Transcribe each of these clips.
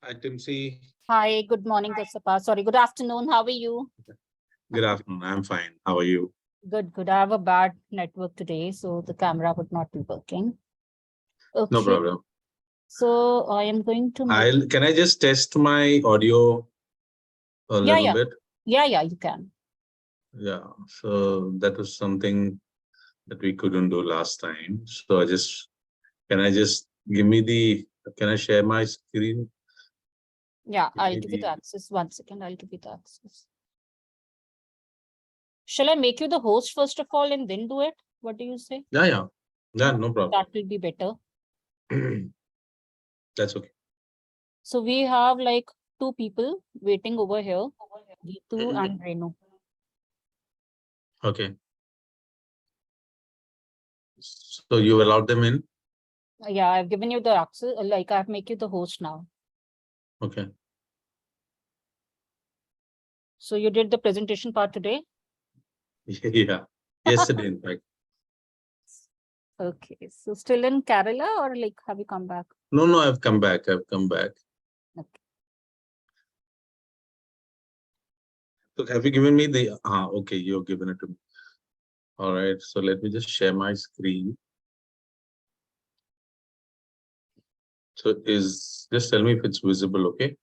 Hi, Timsi. Hi, good morning, Dasappa. Sorry, good afternoon. How are you? Good afternoon. I'm fine. How are you? Good, good. I have a bad network today, so the camera would not be working. No Okay, problem. so I am going to make. Can I just test my audio a Yeah, little yeah, bit? yeah, you can. Yeah. So that was something that we couldn't do last time. So can I share my screen? Yeah, Give I'll me give you the the, access. 1 second, I'll give you the access. Shall I make you the host first of all and then do it? What do you say? yeah, no problem. That will be better. That's okay. So we have like 2 people waiting over here, Geetu and Renu. Okay. So you allowed them in? Yeah, I've given you the access. Like I've make you the host now. Okay. So you did the presentation part today? Yeah. Yesterday, in fact. Okay, so still in Kerala or like have you come back? No, I've come back. Okay. So have you given me the, okay, you've given it to me. All right, so let me just share my screen. So just tell me if it's visible, okay?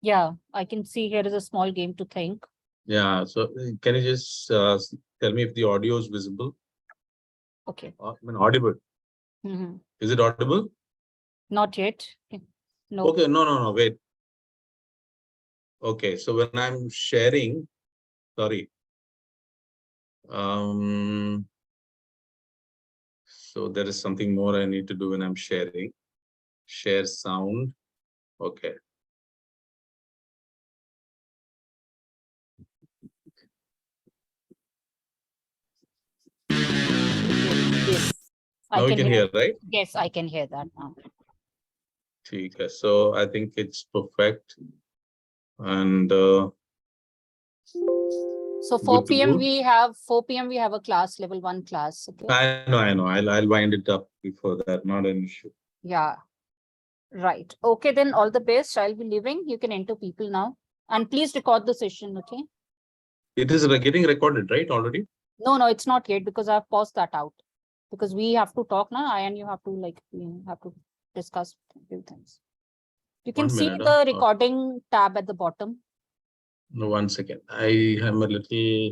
Yeah, I can see here is a small game to think. Yeah, so can you just tell me if the audio is visible? Okay. I mean, audible. Is it audible? Not yet. No. Okay, no, wait. Okay, so when I'm sharing, sorry. So there is something more I need to do when I'm sharing. Share sound. Okay. Yes. Now we can hear, right? Yes, I can hear that now. Okay, so I think it's perfect. And so 4 p.m. we have a class, level 1 class. Okay. I know. I'll wind it up before that. Not an issue. Yeah. Right. Okay, then all the best. I'll be leaving. You can enter people now. And please record the session, okay? It is getting recorded, right? Already? No, it's not yet because I've paused that out. Because we have to talk now, and you have to have to discuss a few things. You can see the recording tab at the bottom. No, 1 second. I am a little.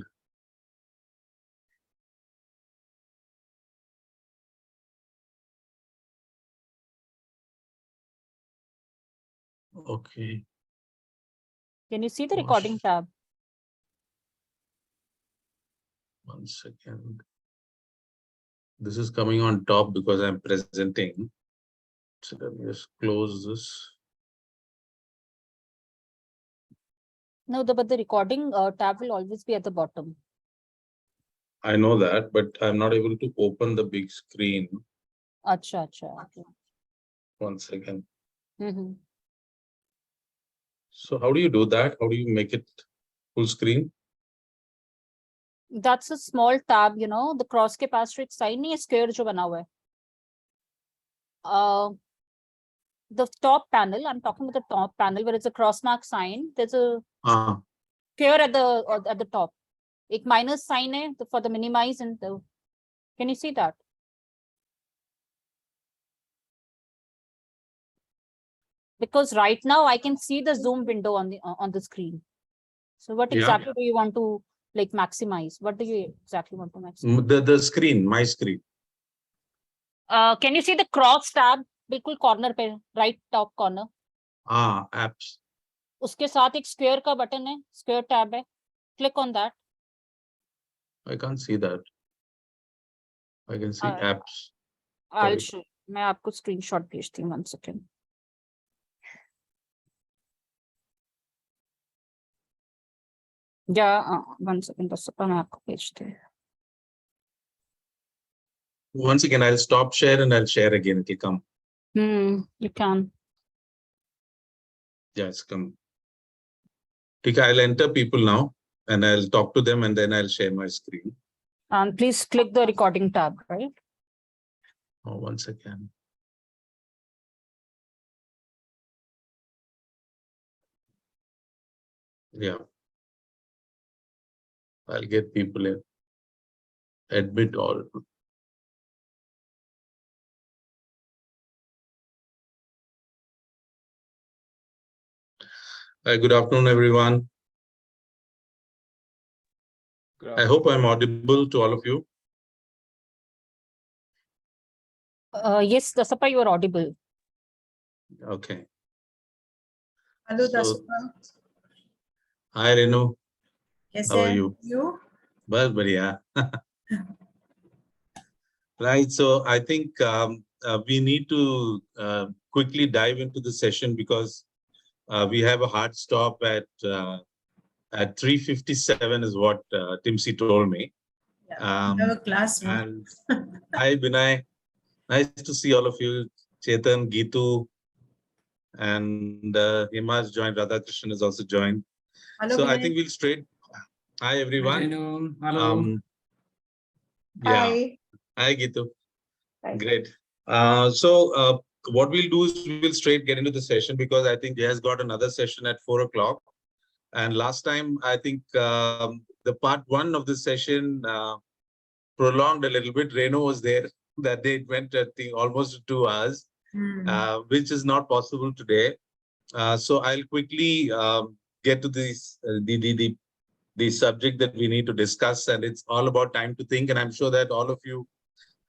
Okay. Can you see the recording tab? 1 second. This is coming on top because I'm presenting. So let me just close this. No, but the recording tab will always be at the bottom. I know that, but I'm not able to open the big screen. Acha. Okay. 1 second. Mm-hmm. So how do you do that? How do you make it full screen? That's a small tab, the cross के पास एक sign नहीं है, square जो बना हुआ है. The top panel, I'm talking about the top panel where it's a cross mark sign. There's a square at the top. A minus sign hai for the minimize and the. Can you see that? Because right now I can see the zoom window on the screen. So what exactly do you want to like maximize? What do you exactly want to maximize? The screen, my screen. Can you see the cross tab? बिल्कुल corner पे, right top corner. Apps. उसके साथ एक square का button है, square tab है. Click on that. I can't see that. I can see apps. I'll show. मैं आपको screenshot भेजती हूँ. 1 second. Yeah, 1 second. Dasappa, मैं आपको भेजती हूँ. Once again, I'll stop share and I'll share again. It will come. You can. Yes, come. Okay, I'll enter people now and I'll talk to them and then I'll share my screen. And please click the recording tab, right? Oh, 1 second. Yeah, I'll get people in. Admit all. Good afternoon, everyone. I hope I'm audible to all of you. Yes, Dasappa, you are audible. Okay. Hello, So, Dasappa. hi, Renu. Yes, How are you? You? Well, बढ़िया. Right. So I think we need to quickly dive into the session because we have a hard stop at 3:57 is what Timsy told me. Yeah, we have a class. And hi, Binay. Nice to see all of you. Chetan, Geetu, and Hima's joined. Radhakrishnan has also joined. Hello, So Vinay. I think we'll straight. Hi, everyone. Hello. Yeah. Hi. Hi, Geetu. Hi. Great. So what we'll do is we'll straight get into the session because I think Jay has got another session at 4 o'clock. And last time, I think the part one of the session prolonged a little bit. Reno was there. That day it went, I think, almost 2 hours, which is not possible today. So I'll quickly get to this, the subject that we need to discuss. And it's all about time to think. And I'm sure that all of you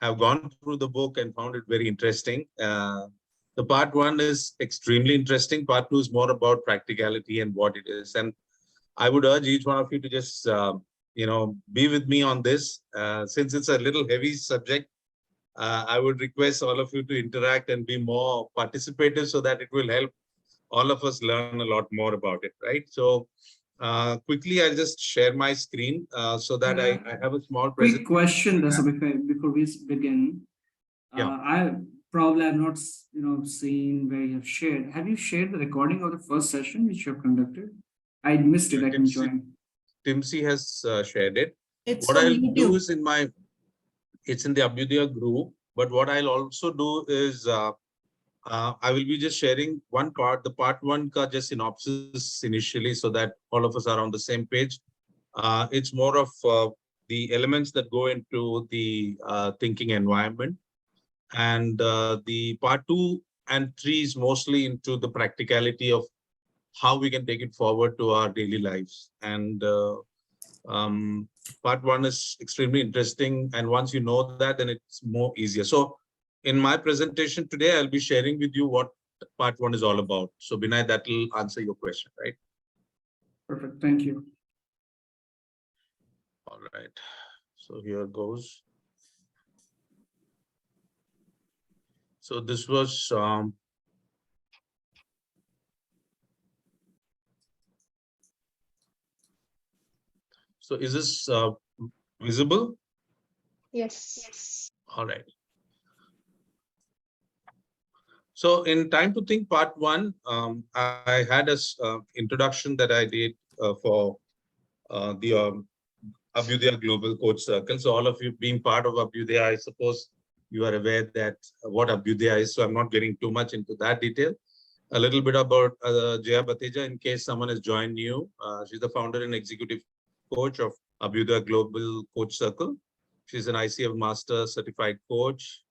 have gone through the book and found it very interesting. The part one is extremely interesting. Part two is more about practicality and what it is. And I would urge each one of you to just, be with me on this. Since it's a little heavy subject, I would request all of you to interact and be more participative so that it will help all of us learn a lot more about it, right? So quickly, I'll just share my screen so that I have a small quick question, Dasappa, before we begin. Yeah. I probably have not, seen where you have shared. Have you shared the recording of the first session which you have conducted? I missed it. I can join. Timsy has shared it. It's what I'll YouTube. do is it's in the Abhyudaya group. But what I'll also do is I will be just sharing one part, the part one ka just synopsis initially so that all of us are on the same page. It's more of the elements that go into the thinking environment. And the part 2 and 3 is mostly into the practicality of how we can take it forward to our daily lives. And part 1 is extremely interesting. And once you know that, then it's more easier. So in my presentation today, I'll be sharing with you what part 1 is all about. So Binay, that will answer your question, right? Perfect. Thank you. All right. So here goes. So this was so is this visible? Yes. All right. So in Time to Think Part 1, I had an introduction that I did for the Abhyudaya Global Coach Circle. So all of you being part of Abhyudaya, I suppose you are aware that what Abhyudaya is. So I'm not getting too much into that detail. A little bit about Jaya Bateja, in case someone has joined new. She's the founder and executive coach of Abhyudaya Global Coach Circle. She's an ICF Master Certified Coach,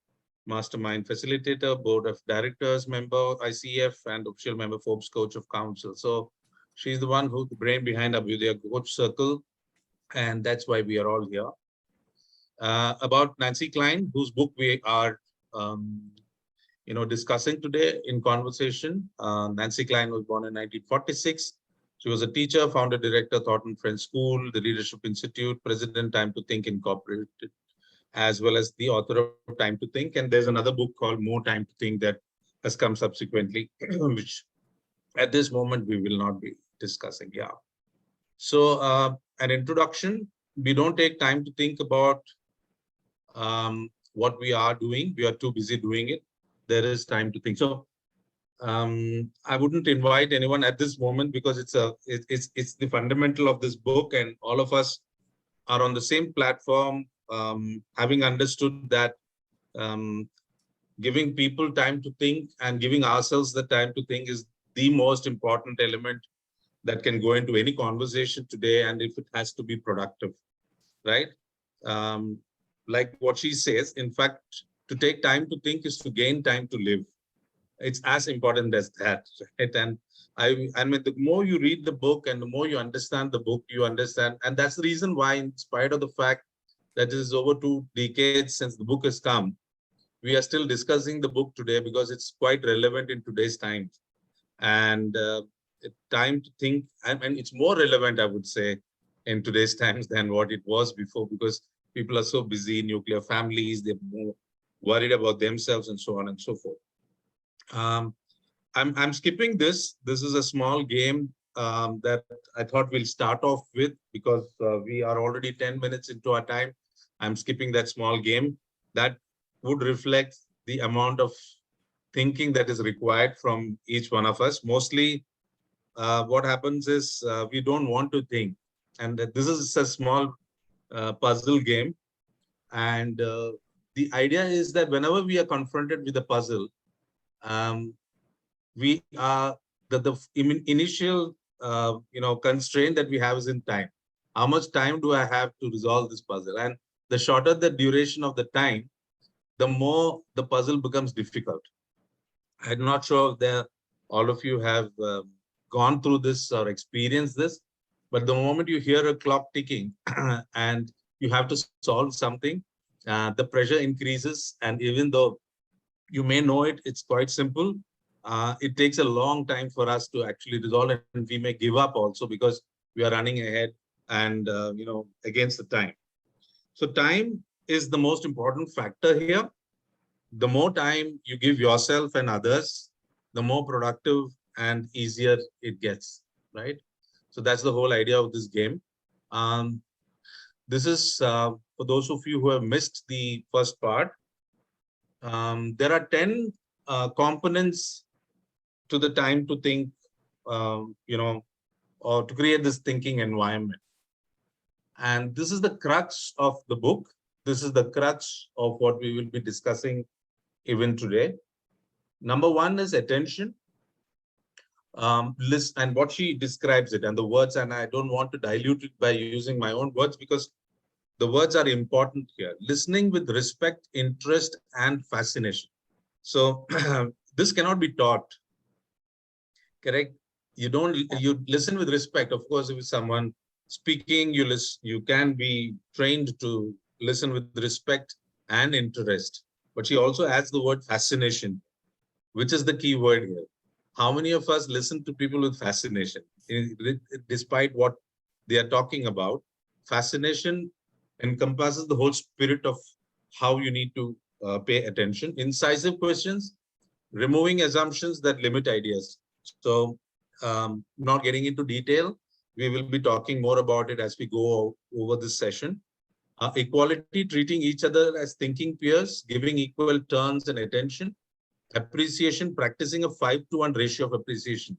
Mastermind Facilitator, Board of Directors member, ICF, and official member Forbes Coach of Council. So she's the one who's the brain behind Abhyudaya Coach Circle, and that's why we are all here. About Nancy Klein, whose book we are discussing today in conversation. Nancy Klein was born in 1946. She was a teacher, founder, director, Thornton Friends School, the Leadership Institute, president, Time to Think Incorporated, as well as the author of Time to Think. And there's another book called More Time to Think that has come subsequently, which at this moment we will not be discussing. Yeah. So an introduction, we don't take time to think about what we are doing. We are too busy doing it. There is time to think. So I wouldn't invite anyone at this moment because it's the fundamental of this book, and all of us are on the same platform, having understood that giving people time to think and giving ourselves the time to think is the most important element that can go into any conversation today, and if it has to be productive, right? Like what she says, in fact, to take time to think is to gain time to live. It's as important as that, right? And I mean, the more you read the book and the more you understand the book, you understand. And that's the reason why, in spite of the fact that it is over 2 decades since the book has come, we are still discussing the book today because it's quite relevant in today's times. And time to think, and it's more relevant, I would say, in today's times than what it was before, because people are so busy, nuclear families, they're more worried about themselves and so on and so forth. I'm skipping this. This is a small game that I thought we'll start off with because we are already 10 minutes into our time. I'm skipping that small game. That would reflect the amount of thinking that is required from each one of us. Mostly what happens is we don't want to think. And this is a small puzzle game. And the idea is that whenever we are confronted with a puzzle, we are the initial constraint that we have is in time. How much time do I have to resolve this puzzle? And the shorter the duration of the time, the more the puzzle becomes difficult. I'm not sure if all of you have gone through this or experienced this, but the moment you hear a clock ticking and you have to solve something, the pressure increases. And even though you may know it, it's quite simple. It takes a long time for us to actually resolve it, and we may give up also because we are running ahead and against the time. So time is the most important factor here. The more time you give yourself and others, the more productive and easier it gets, right? So that's the whole idea of this game. This is for those of you who have missed the first part. There are 10 components to the time to think, or to create this thinking environment. And this is the crux of the book. This is the crux of what we will be discussing even today. Number one is attention. List, and what she describes it and the words, and I don't want to dilute it by using my own words because the words are important here. Listening with respect, interest, and fascination. So this cannot be taught, correct? You listen with respect. Of course, if someone speaking, you can be trained to listen with respect and interest. But she also adds the word fascination, which is the key word here. How many of us listen to people with fascination, despite what they are talking about? Fascination encompasses the whole spirit of how you need to pay attention. Incisive questions, removing assumptions that limit ideas. So not getting into detail, we will be talking more about it as we go over this session. Equality, treating each other as thinking peers, giving equal turns and attention. Appreciation, practicing a 5-to-1 ratio of appreciation.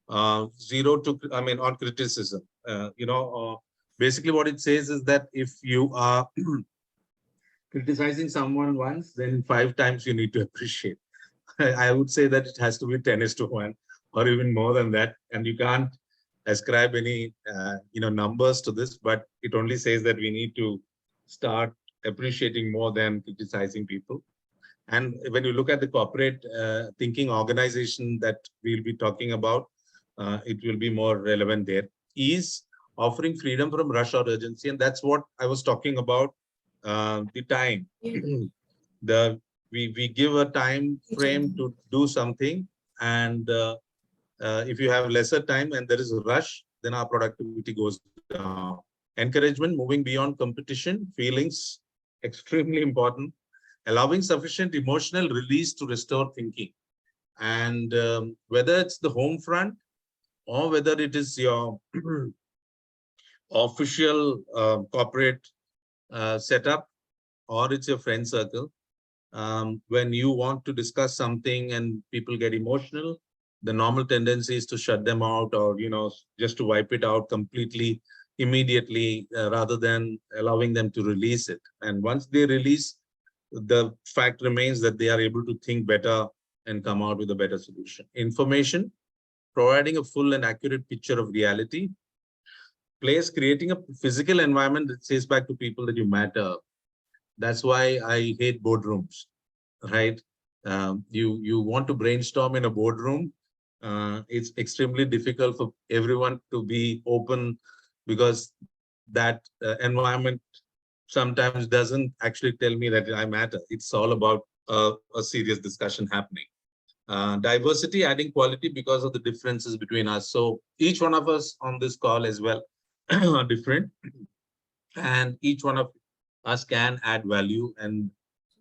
On criticism. Basically what it says is that if you are criticizing someone once, then 5 times you need to appreciate. I would say that it has to be 10:1 or even more than that. And you can't ascribe any numbers to this, but it only says that we need to start appreciating more than criticizing people. And when you look at the corporate thinking organization that we'll be talking about, it will be more relevant there. Ease, offering freedom from rush or urgency. And that's what I was talking about, the time. We give a time frame to do something. And if you have lesser time and there is a rush, then our productivity goes down. Encouragement, moving beyond competition, feelings, extremely important. Allowing sufficient emotional release to restore thinking. And whether it's the home front or whether it is your official corporate setup or it's your friend circle, when you want to discuss something and people get emotional, the normal tendency is to shut them out or, just to wipe it out completely, immediately, rather than allowing them to release it. And once they release, the fact remains that they are able to think better and come out with a better solution. Information, providing a full and accurate picture of reality. Place creating a physical environment that says back to people that you matter. That's why I hate boardrooms, right? You want to brainstorm in a boardroom. It's extremely difficult for everyone to be open because that environment sometimes doesn't actually tell me that I matter. It's all about a serious discussion happening. Diversity adding quality because of the differences between us. So each one of us on this call as well are different, and each one of us can add value, and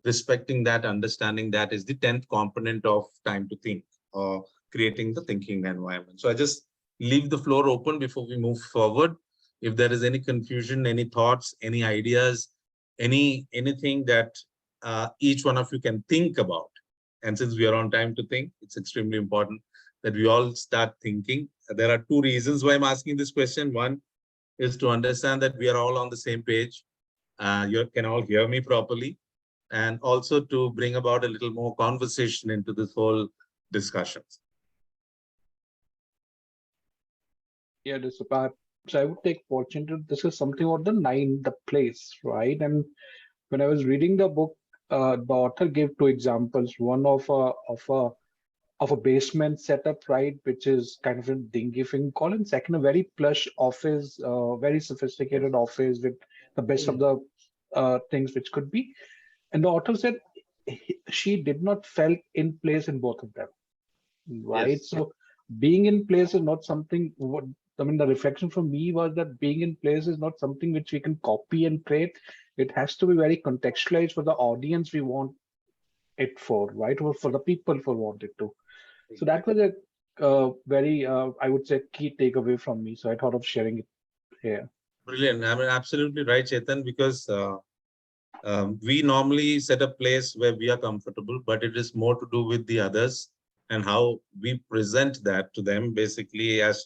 respecting that, understanding that is the 10th component of time to think or creating the thinking environment. So I just leave the floor open before we move forward. If there is any confusion, any thoughts, any ideas, anything that each one of you can think about. And since we are on time to think, it's extremely important that we all start thinking. There are two reasons why I'm asking this question. One is to understand that we are all on the same page. You can all hear me properly. And also to bring about a little more conversation into this whole discussion. Yeah, Dasappa. So I would take fortune to this is something about the place, right? And when I was reading the book, the author gave two examples. One of a basement setup, right, which is kind of a dingy thing call, and second, a very plush office, very sophisticated office with the best of the things which could be. And the author said she did not felt in place in both of them, right? Yes. So being in place is not something. The reflection from me was that being in place is not something which we can copy and create. It has to be very contextualized for the audience we want it for, right? Or for the people who want it to. So that was a very, I would say, key takeaway from me. So I thought of sharing it here. Brilliant. I mean, absolutely right, Chetan, because we normally set a place where we are comfortable, but it is more to do with the others and how we present that to them, basically, as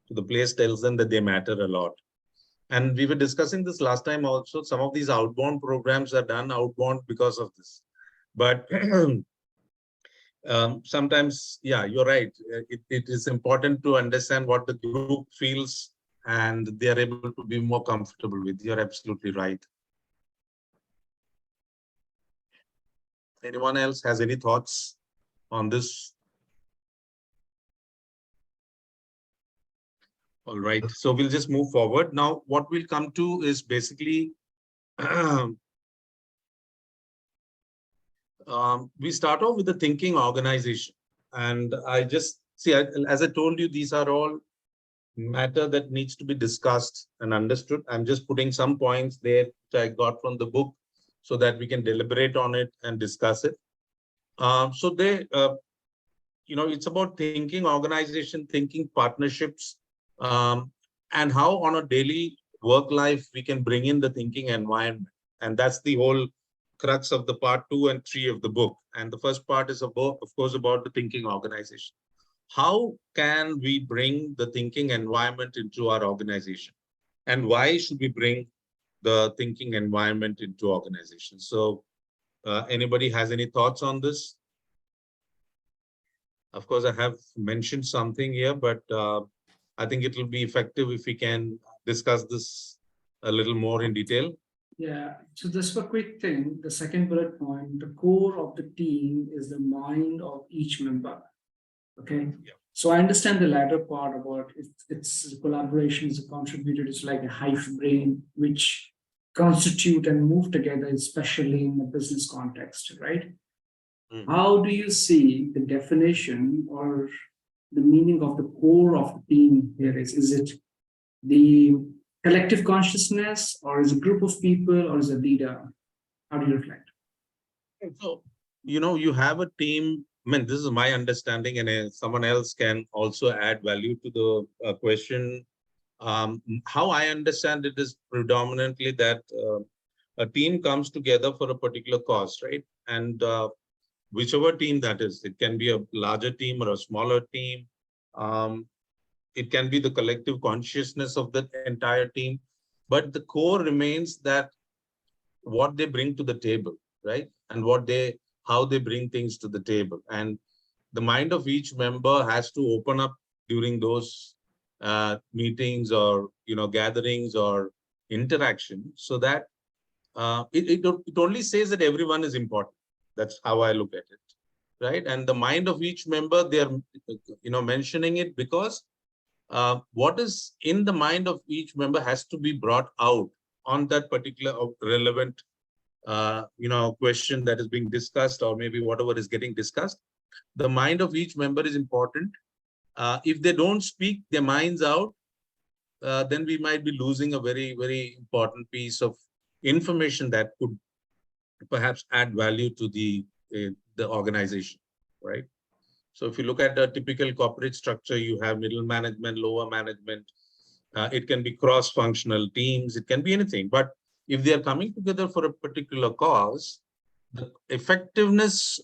to the place tells them that they matter a lot. And we were discussing this last time also. Some of these outbound programs are done outbound because of this. But sometimes, yeah, you're right. It is important to understand what the group feels and they are able to be more comfortable with. You're absolutely right. Anyone else has any thoughts on this? All right, so we'll just move forward. Now, what we'll come to is basically, we start off with the thinking organization. And I just, see, as I told you, these are all matter that needs to be discussed and understood. I'm just putting some points there that I got from the book so that we can deliberate on it and discuss it. So they, it's about thinking organization, thinking partnerships, and how on a daily work life we can bring in the thinking environment. And that's the whole crux of the part 2 and 3 of the book. And the first part is about, of course, about the thinking organization. How can we bring the thinking environment into our organization? And why should we bring the thinking environment into organizations? So anybody has any thoughts on this? Of course, I have mentioned something here, but I think it will be effective if we can discuss this a little more in detail. Yeah, so just a quick thing, the second bullet point, the core of the team is the mind of each member. Okay. Yeah. So I understand the latter part about it's collaboration is a contributor, it's like a hive brain, which constitute and move together, especially in the business context, right? Mm-hmm. How do you see the definition or the meaning of the core of the team here is it the collective consciousness, or is a group of people, or is a leader? How do you reflect? So, you have a team. I mean, this is my understanding, and someone else can also add value to the question. How I understand it is predominantly that a team comes together for a particular cause, right? And whichever team that is, it can be a larger team or a smaller team. It can be the collective consciousness of the entire team, but the core remains that what they bring to the table, right? And how they bring things to the table. And the mind of each member has to open up during those meetings or gatherings or interaction, so that it only says that everyone is important. That's how I look at it, right? And the mind of each member, they are mentioning it because what is in the mind of each member has to be brought out on that particular relevant question that is being discussed, or maybe whatever is getting discussed. The mind of each member is important. If they don't speak their minds out, then we might be losing a very, very important piece of information that could perhaps add value to the organization, right? So if you look at the typical corporate structure, you have middle management, lower management. It can be cross-functional teams. It can be anything. But if they are coming together for a particular cause, the effectiveness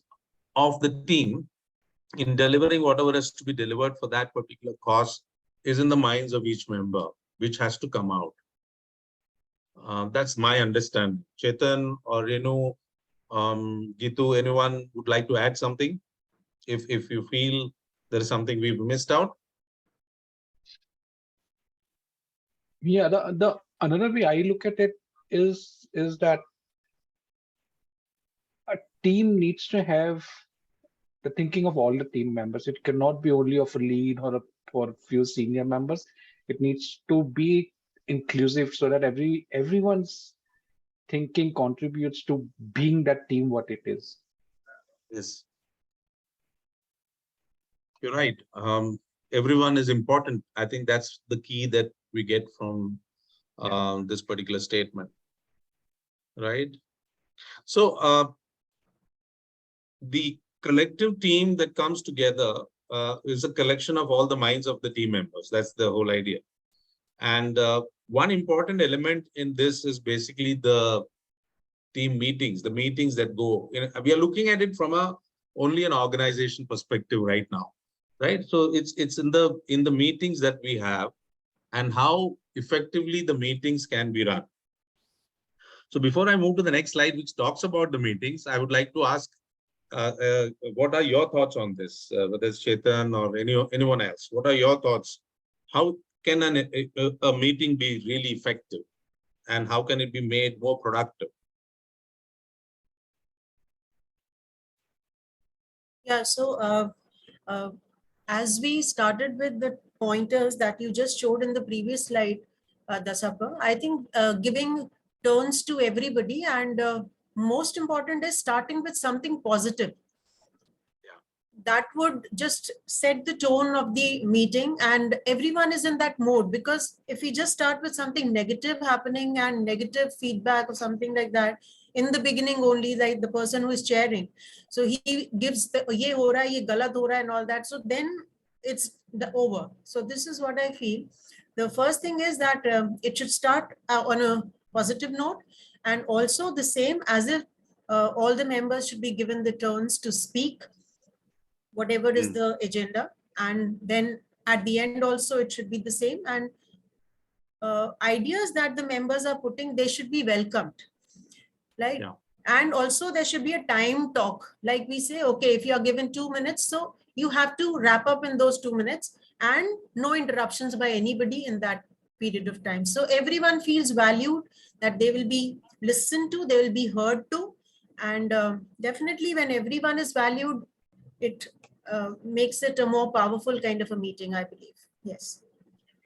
of the team in delivering whatever has to be delivered for that particular cause is in the minds of each member, which has to come out. That's my understanding. Chetan or Renu, Gitu, anyone would like to add something? If you feel there is something we've missed out? Yeah, the another way I look at it is that a team needs to have the thinking of all the team members. It cannot be only of a lead or a few senior members. It needs to be inclusive so that everyone's thinking contributes to being that team what it is. Yes. You're right. Everyone is important. I think that's the key that we get from this particular statement, right? So the collective team that comes together is a collection of all the minds of the team members. That's the whole idea. And one important element in this is basically the team meetings, the meetings that go. We are looking at it from only an organization perspective right now, right? So it's in the meetings that we have and how effectively the meetings can be run. So before I move to the next slide, which talks about the meetings, I would like to ask, what are your thoughts on this? Whether it's Chetan or anyone else, what are your thoughts? How can a meeting be really effective, and how can it be made more productive? Yeah, so as we started with the pointers that you just showed in the previous slide, Dasappa, I think giving turns to everybody, and most important is starting with something positive. That would just set the tone of the meeting, and everyone is in that mode. Because if we just start with something negative happening and negative feedback or something like that in the beginning only, like the person who is chairing, so he gives the ye ho raha, ye galat ho raha and all that, so then it's over. So this is what I feel. The first thing is that it should start on a positive note, and also the same as if all the members should be given the turns to speak whatever is the agenda, and then at the end also it should be the same, and ideas that the members are putting, they should be welcomed, right? Yeah. And also there should be a time talk, like we say, okay, if you are given 2 minutes, so you have to wrap up in those 2 minutes, and no interruptions by anybody in that period of time. So everyone feels valued, that they will be listened to, they will be heard to, and definitely when everyone is valued, it makes it a more powerful kind of a meeting, I believe. Yes.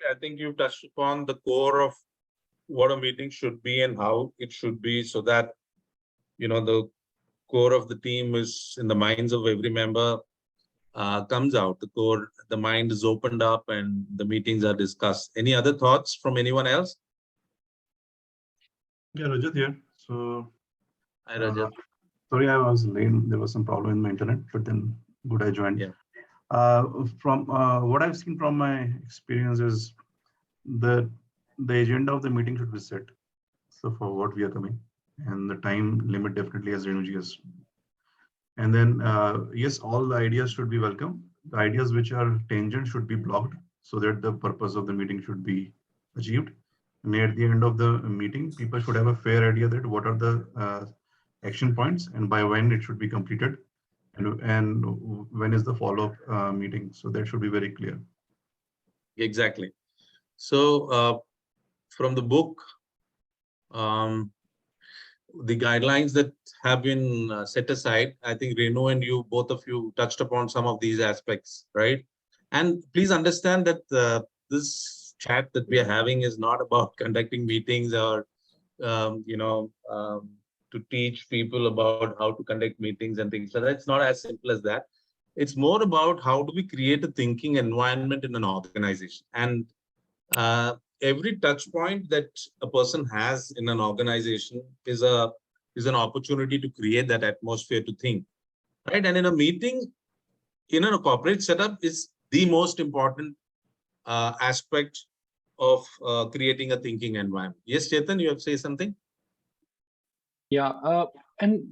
I think you've touched upon the core of what a meeting should be and how it should be, so that, the core of the team is in the minds of every member, comes out. The mind is opened up and the meetings are discussed. Any other thoughts from anyone else? Yeah, Rajat here. So, hi, Rajat. Sorry, I was late. There was some problem in my internet, but then good I joined. Yeah. From what I've seen from my experience is the agenda of the meeting should be set. So for what we are coming, and the time limit definitely, as Renuji has. And then yes, all the ideas should be welcome. The ideas which are tangent should be blocked, so that the purpose of the meeting should be achieved. And at the end of the meeting, people should have a fair idea that what are the action points and by when it should be completed, and when is the follow-up meeting. So that should be very clear. Exactly. So from the book, the guidelines that have been set aside, I think Renu and you, both of you touched upon some of these aspects, right? And please understand that this chat that we are having is not about conducting meetings or, to teach people about how to conduct meetings and things like that. It's not as simple as that. It's more about how do we create a thinking environment in an organization. And every touch point that a person has in an organization is an opportunity to create that atmosphere to think, right? And in a meeting, in a corporate setup, is the most important aspect of creating a thinking environment. Yes, Chetan, you have to say something? Yeah, and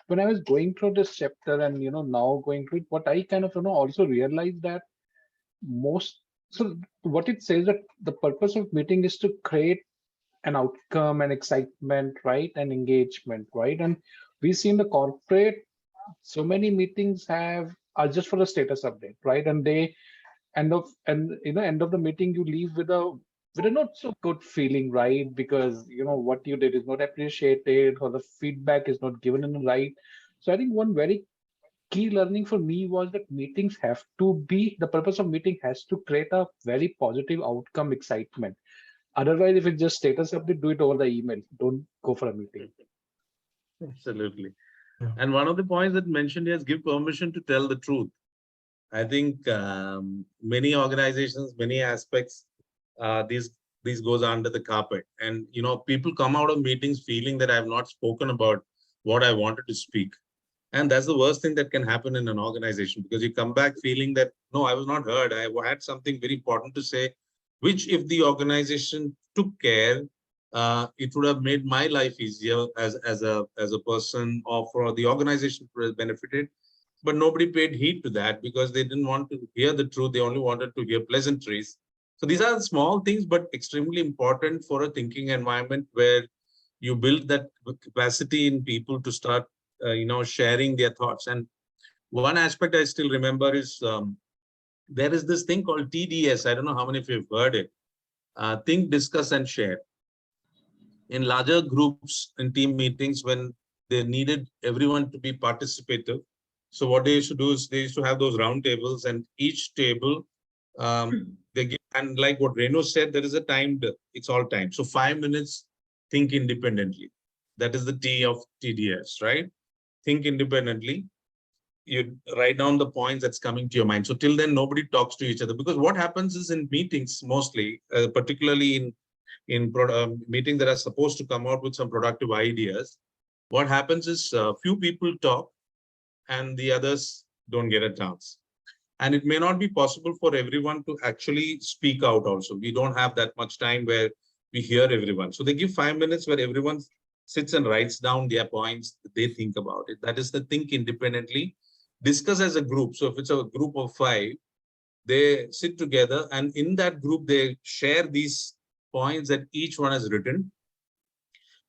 when I was going through this chapter and now going through it, what I kind of also realized that so what it says that the purpose of meeting is to create an outcome and excitement, right, and engagement, right? And we see in the corporate, so many meetings are just for a status update, right? And they end of the meeting, you leave with a not so good feeling, right? Because what you did is not appreciated or the feedback is not given in the right. So I think one very key learning for me was that meetings have to be, the purpose of meeting has to create a very positive outcome, excitement. Otherwise, if it's just status update, do it over the email. Don't go for a meeting. Absolutely. Yeah. And one of the points that mentioned is give permission to tell the truth. I think many organizations, many aspects, these goes under the carpet. And people come out of meetings feeling that I have not spoken about what I wanted to speak. And that's the worst thing that can happen in an organization, because you come back feeling that, no, I was not heard. I had something very important to say, which if the organization took care, it would have made my life easier as a person, or for the organization to have benefited. But nobody paid heed to that because they didn't want to hear the truth. They only wanted to hear pleasantries. So these are small things, but extremely important for a thinking environment where you build that capacity in people to start sharing their thoughts. And one aspect I still remember is there is this thing called TDS. I don't know how many of you have heard it. Think, discuss, and share. In larger groups, in team meetings, when they needed everyone to be participative, so what they used to do is they used to have those round tables, and each table they give, and like what Renu said, there is a timed, it's all time. So 5 minutes, think independently. That is the T of TDS, right? Think independently. You write down the points that's coming to your mind. So till then, nobody talks to each other, because what happens is in meetings, mostly, particularly in meetings that are supposed to come out with some productive ideas, what happens is few people talk and the others don't get a chance. And it may not be possible for everyone to actually speak out also. We don't have that much time where we hear everyone. So they give 5 minutes where everyone sits and writes down their points, they think about it. That is the think independently, discuss as a group. So if it's a group of 5, they sit together, and in that group, they share these points that each one has written.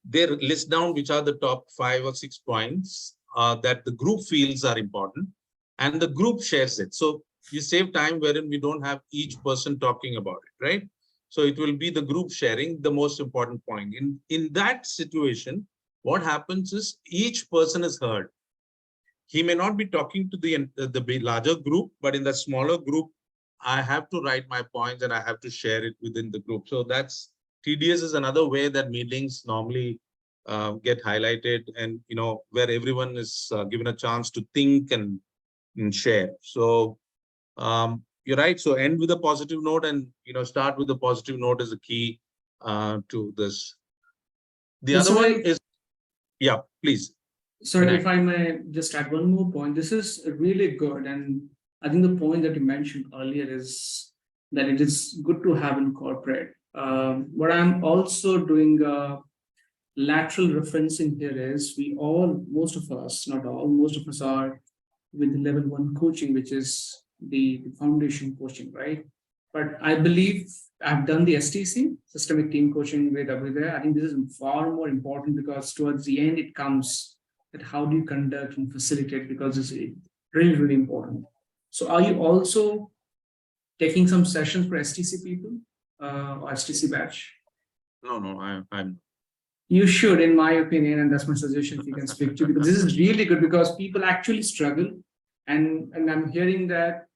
They list down which are the top 5 or 6 points that the group feels are important, and the group shares it. So you save time wherein we don't have each person talking about it, right? So it will be the group sharing the most important point. In that situation, what happens is each person is heard. He may not be talking to the larger group, but in the smaller group, I have to write my points and I have to share it within the group. So that's TDS is another way that meetings normally get highlighted, and where everyone is given a chance to think and share. So you're right. So end with a positive note, and start with a positive note is the key to this. The other one is, yeah, please. Sorry, if I may just add one more point. This is really good, and I think the point that you mentioned earlier is that it is good to have in corporate. What I'm also doing lateral referencing here is most of us, not all, most of us are with the level 1 coaching, which is the foundation coaching, right? But I believe I've done the STC, systemic team coaching with Abhidaya. I think this is far more important, because towards the end, it comes that how do you conduct and facilitate, because it's really, really important. So are you also taking some sessions for STC people or STC batch? No, I'm. You should, in my opinion, and that's my suggestion if you can speak to, because this is really good because people actually struggle. And I'm hearing that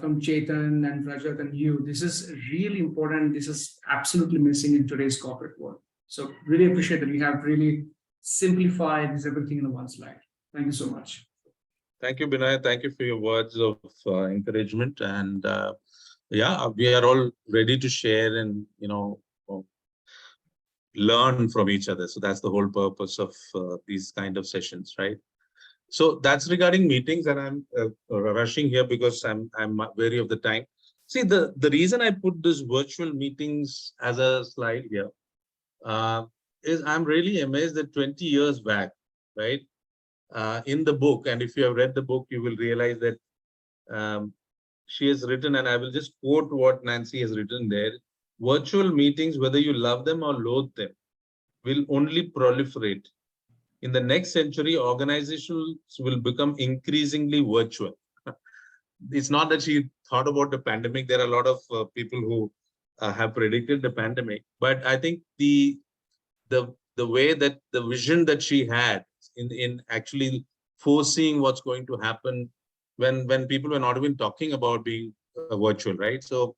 from Chetan and Rajat and you, this is really important. This is absolutely missing in today's corporate world. So really appreciate that we have really simplified this everything in one slide. Thank you so much. Thank you, Binay. Thank you for your words of encouragement. And yeah, we are all ready to share and, learn from each other. So that's the whole purpose of these kind of sessions, right? So that's regarding meetings, and I'm rushing here because I'm wary of the time. See, the reason I put this virtual meetings as a slide here is I'm really amazed that 20 years back, right? In the book, and if you have read the book, you will realize that she has written, and I will just quote what Nancy has written there. Virtual meetings, whether you love them or loathe them, will only proliferate. In the next century, organizations will become increasingly virtual. It's not that she thought about the pandemic. There are a lot of people who have predicted the pandemic, but I think the way that the vision that she had in actually foreseeing what's going to happen when people were not even talking about being virtual, right? So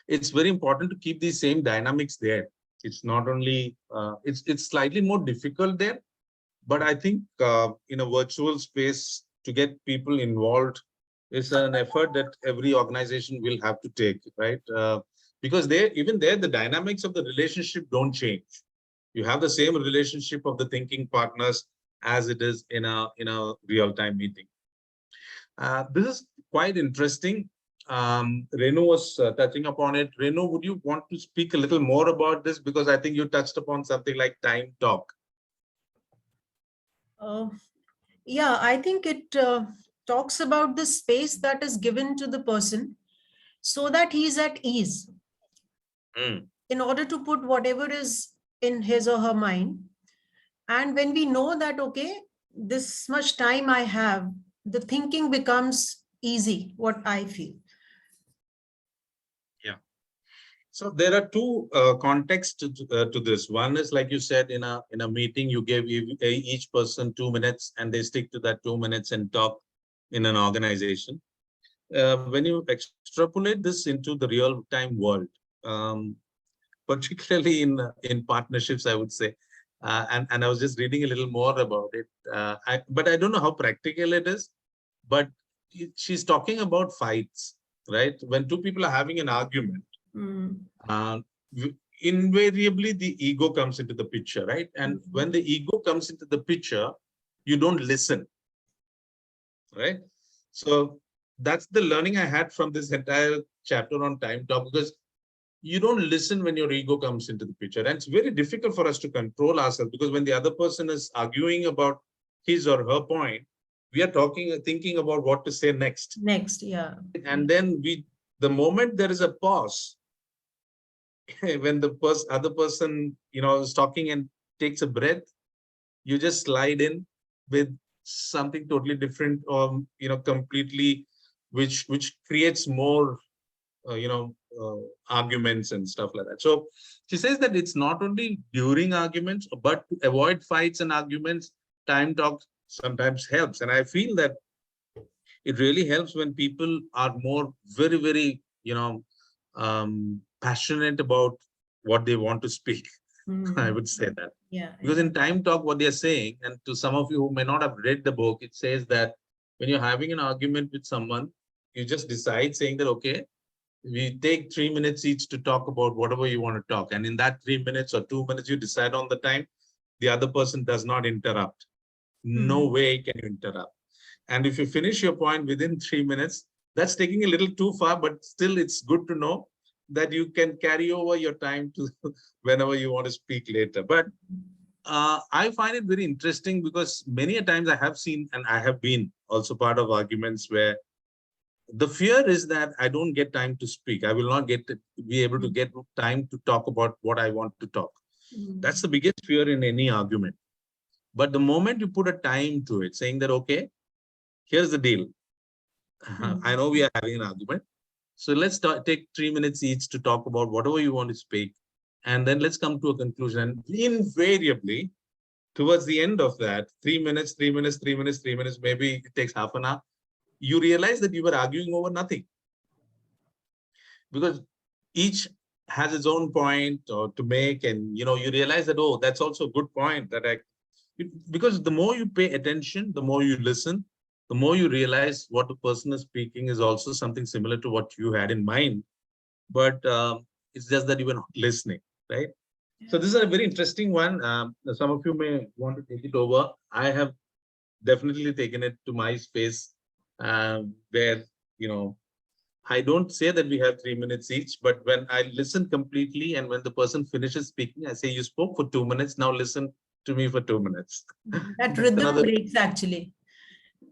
it's very important to keep these same dynamics there. It's not only it's slightly more difficult there, but I think in a virtual space to get people involved is an effort that every organization will have to take, right? Because even there the dynamics of the relationship don't change. You have the same relationship of the thinking partners as it is in a real-time meeting. This is quite interesting. Renu was touching upon it. Renu, would you want to speak a little more about this? Because I think you touched upon something like time talk. Yeah, I think it talks about the space that is given to the person so that he's at ease in order to put whatever is in his or her mind. And when we know that, okay, this much time I have, the thinking becomes easy, what I feel. Yeah. So there are two contexts to this. One is, like you said, in a meeting, you gave each person 2 minutes and they stick to that 2 minutes and talk in an organization. When you extrapolate this into the real-time world, particularly in partnerships, I would say, and I was just reading a little more about it, but I don't know how practical it is, but she's talking about fights, right? When two people are having an argument, invariably the ego comes into the picture, right? And when the ego comes into the picture, you don't listen, right? So that's the learning I had from this entire chapter on time talk, because you don't listen when your ego comes into the picture. And it's very difficult for us to control ourselves, because when the other person is arguing about his or her point, we are thinking about what to say next. Yeah. And then the moment there is a pause, when the other person, is talking and takes a breath, you just slide in with something totally different, or, completely, which creates more, arguments and stuff like that. So she says that it's not only during arguments, but to avoid fights and arguments, time talk sometimes helps. And I feel that it really helps when people are more very, very, passionate about what they want to speak. I would say that. Yeah. Because in time talk, what they're saying, and to some of you who may not have read the book, it says that when you're having an argument with someone, you just decide saying that, okay, we take 3 minutes each to talk about whatever you want to talk. And in that 3 minutes or 2 minutes, you decide on the time. The other person does not interrupt. No way can you interrupt. And if you finish your point within 3 minutes, that's taking a little too far, but still it's good to know that you can carry over your time to whenever you want to speak later. But I find it very interesting, because many a times I have seen, and I have been also part of arguments where the fear is that I don't get time to speak. I will not be able to get time to talk about what I want to talk. That's the biggest fear in any argument. But the moment you put a time to it, saying that, okay, here's the deal. I know we are having an argument. So let's take 3 minutes each to talk about whatever you want to speak. And then let's come to a conclusion. And invariably, towards the end of that, 3 minutes, 3 minutes, 3 minutes, 3 minutes, maybe it takes half an hour, you realize that you were arguing over nothing. Because each has its own point or to make, and you realize that, oh, that's also a good point that because the more you pay attention, the more you listen, the more you realize what the person is speaking is also something similar to what you had in mind, but it's just that you were not listening, right? So this is a very interesting one. Some of you may want to take it over. I have definitely taken it to my space where, I don't say that we have 3 minutes each, but when I listen completely and when the person finishes speaking, I say, you spoke for 2 minutes, now listen to me for 2 minutes. That rhythm breaks actually.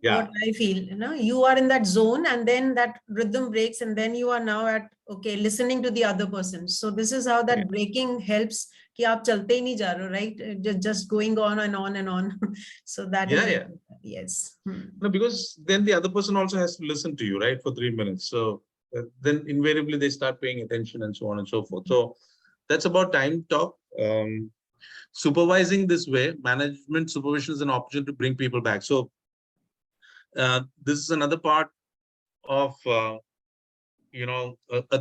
Yeah. What I feel, you are in that zone and then that rhythm breaks and then you are now at, okay, listening to the other person. So this is how that breaking helps. Ki aap chalte hi nahi ja rahe ho, right? Just going on and on and on. So that is, yes. No, because then the other person also has to listen to you, right, for 3 minutes. So then invariably they start paying attention and so on and so forth. So that's about time talk. Supervising this way, management supervision is an opportunity to bring people back. So this is another part of, a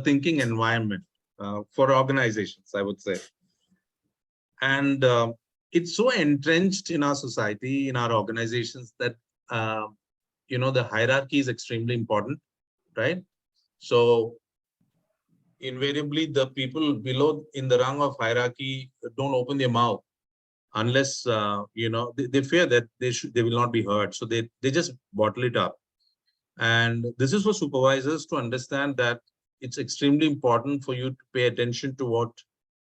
thinking environment for organizations, I would say. And it's so entrenched in our society, in our organizations that, the hierarchy is extremely important, right? So invariably, the people below in the rung of hierarchy don't open their mouth unless, they fear that they will not be heard. So they just bottle it up. And this is for supervisors to understand that it's extremely important for you to pay attention to what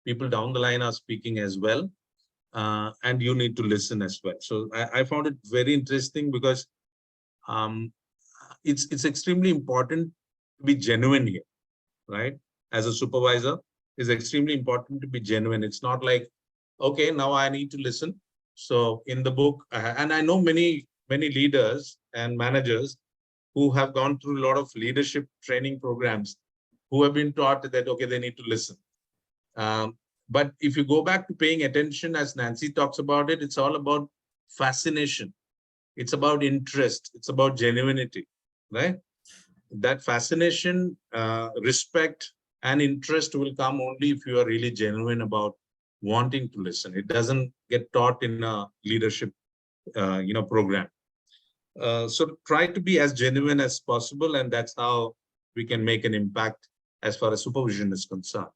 people down the line are speaking as well. And you need to listen as well. So I found it very interesting because it's extremely important to be genuine here, right? As a supervisor, it's extremely important to be genuine. It's not like, okay, now I need to listen. So in the book, and I know many leaders and managers who have gone through a lot of leadership training programs, who have been taught that, okay, they need to listen. But if you go back to paying attention, as Nancy talks about it, it's all about fascination. It's about interest. It's about genuinity, right? That fascination, respect, and interest will come only if you are really genuine about wanting to listen. It doesn't get taught in a leadership, program. So try to be as genuine as possible, and that's how we can make an impact as far as supervision is concerned.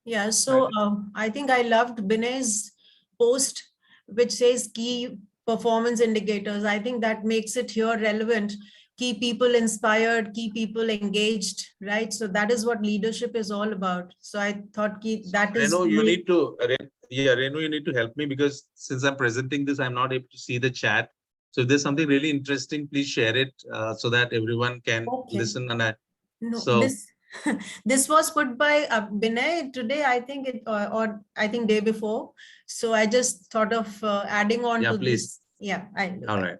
Yeah, so I think I loved Binay's post, which says key performance indicators. I think that makes it here relevant. Keep people inspired, keep people engaged, right? So that is what leadership is all about. So I thought that is. Renu, you need to, Renu, you need to help me because since I'm presenting this, I'm not able to see the chat. So if there's something really interesting, please share it so that everyone can listen. And this was put by Binay today, I think, or I think day before. So I just thought of adding on to please. this. Yeah, all right.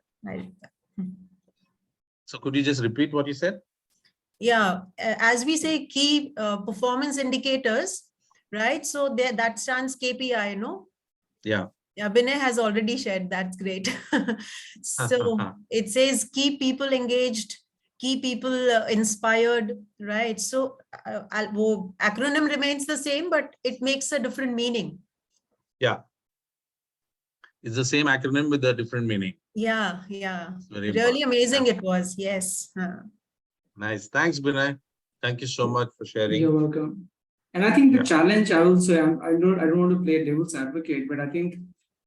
So could you just repeat what you said? Yeah, as we say, key performance indicators, right? So that stands KPI, no? Yeah. Yeah, Binay has already shared. That's great. So it says keep people engaged, keep people inspired, right? So acronym remains the same, but it makes a different meaning. Yeah. It's the same acronym with a different meaning. Yeah. Really amazing it was. Yes. Nice. Thanks, Binay. Thank you so much for sharing. You're welcome. And I think the challenge, I will say, I don't want to play devil's advocate, but I think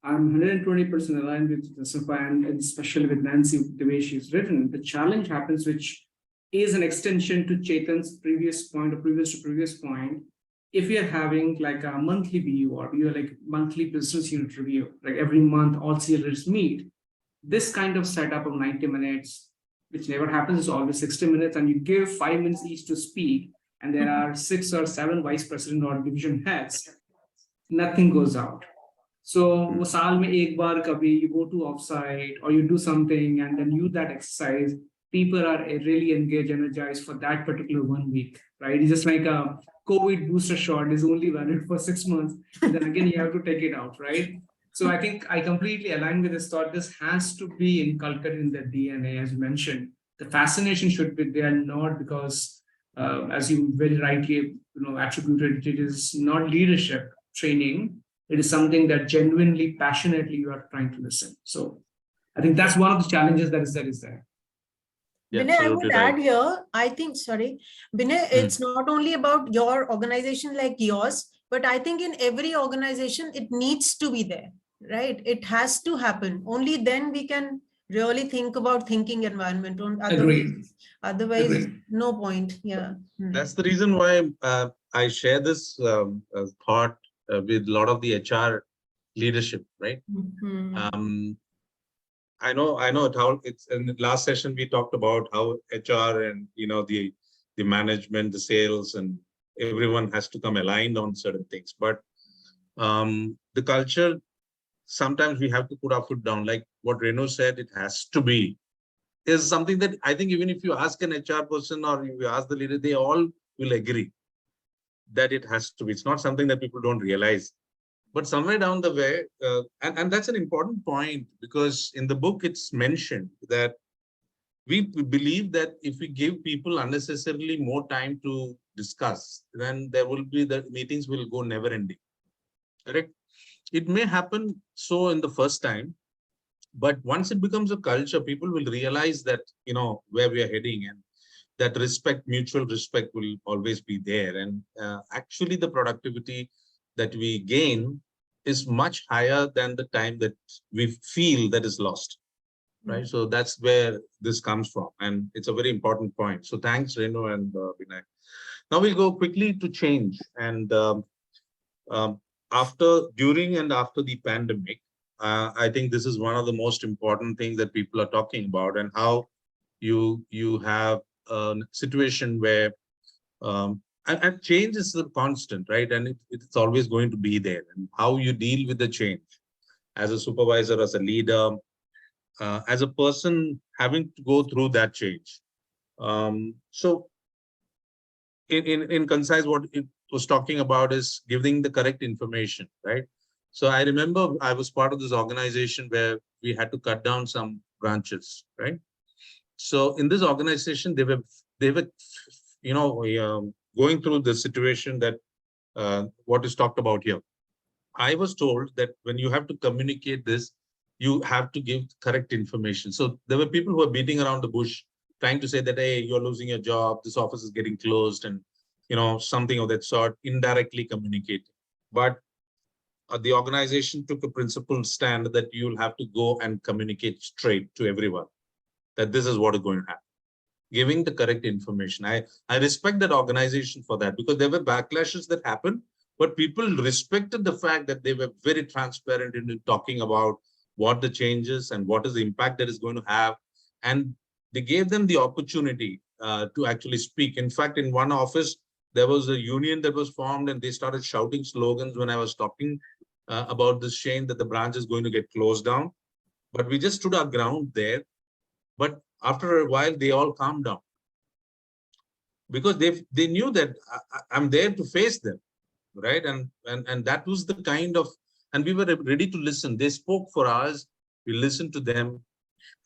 I'm 120% aligned with Dasappa and especially with Nancy, the way she's written. The challenge happens, which is an extension to Chetan's previous point or previous point. If you're having like a monthly BU or you're like monthly business unit review, like every month all CLers meet, this kind of setup of 90 minutes, which never happens, is always 60 minutes, and you give 5 minutes each to speak, and there are 6 or 7 vice president or division heads, nothing goes out. So saal mein ek baar kabhi you go to offsite or you do something and then you that exercise, people are really engaged, energized for that particular 1 week, right? It's just like a COVID booster shot is only valid for 6 months, and then again you have to take it out, right? So I think I completely align with this thought. This has to be inculcated in the DNA, as you mentioned. The fascination should be there, not because, as you very rightly attributed, it is not leadership training. It is something that genuinely, passionately you are trying to listen. So I think that's one of the challenges that is there. Yeah, Binay, I would absolutely add right. here, I think, sorry, Binay, it's not only about your organization like yours, but I think in every organization, it needs to be there, right? It has to happen. Only then we can really think about thinking environment. Otherwise, Agreed. no point. Yeah. That's the reason why I share this thought with a lot of the HR leadership, right? I know how it's in the last session we talked about how HR and the management, the sales, and everyone has to come aligned on certain things. But the culture, sometimes we have to put our foot down. Like what Renu said, it has to be. Is something that I think even if you ask an HR person or if you ask the leader, they all will agree that it has to be. It's not something that people don't realize. But somewhere down the way, and that's an important point, because in the book, it's mentioned that we believe that if we give people unnecessarily more time to discuss, then there will be the meetings will go never ending. Correct? It may happen so in the first time, but once it becomes a culture, people will realize that, where we are heading, and that mutual respect will always be there. And actually the productivity that we gain is much higher than the time that we feel that is lost, right? So that's where this comes from. And it's a very important point. So thanks, Renu and Vinay. Now we'll go quickly to change. And during and after the pandemic, I think this is one of the most important things that people are talking about, and how you have a situation where and change is a constant, right? And it's always going to be there. And how you deal with the change as a supervisor, as a leader, as a person having to go through that change. So in concise, what it was talking about is giving the correct information, right? So I remember I was part of this organization where we had to cut down some branches, right? So in this organization, they were going through the situation that what is talked about here. I was told that when you have to communicate this, you have to give correct information. So there were people who were beating around the bush, trying to say that, hey, you're losing your job, this office is getting closed, and something of that sort, indirectly communicating. But the organization took a principled stand that you'll have to go and communicate straight to everyone that this is what is going to happen, giving the correct information. I respect that organization for that, because there were backlashes that happened, but people respected the fact that they were very transparent in talking about what the changes and what is the impact that is going to have. And they gave them the opportunity to actually speak. In fact, in one office, there was a union that was formed, and they started shouting slogans when I was talking about this chain that the branch is going to get closed down. But we just stood our ground there. But after a while, they all calmed down, because they knew that I'm there to face them, right? And that was the kind of, and we were ready to listen. They spoke for hours. We listened to them,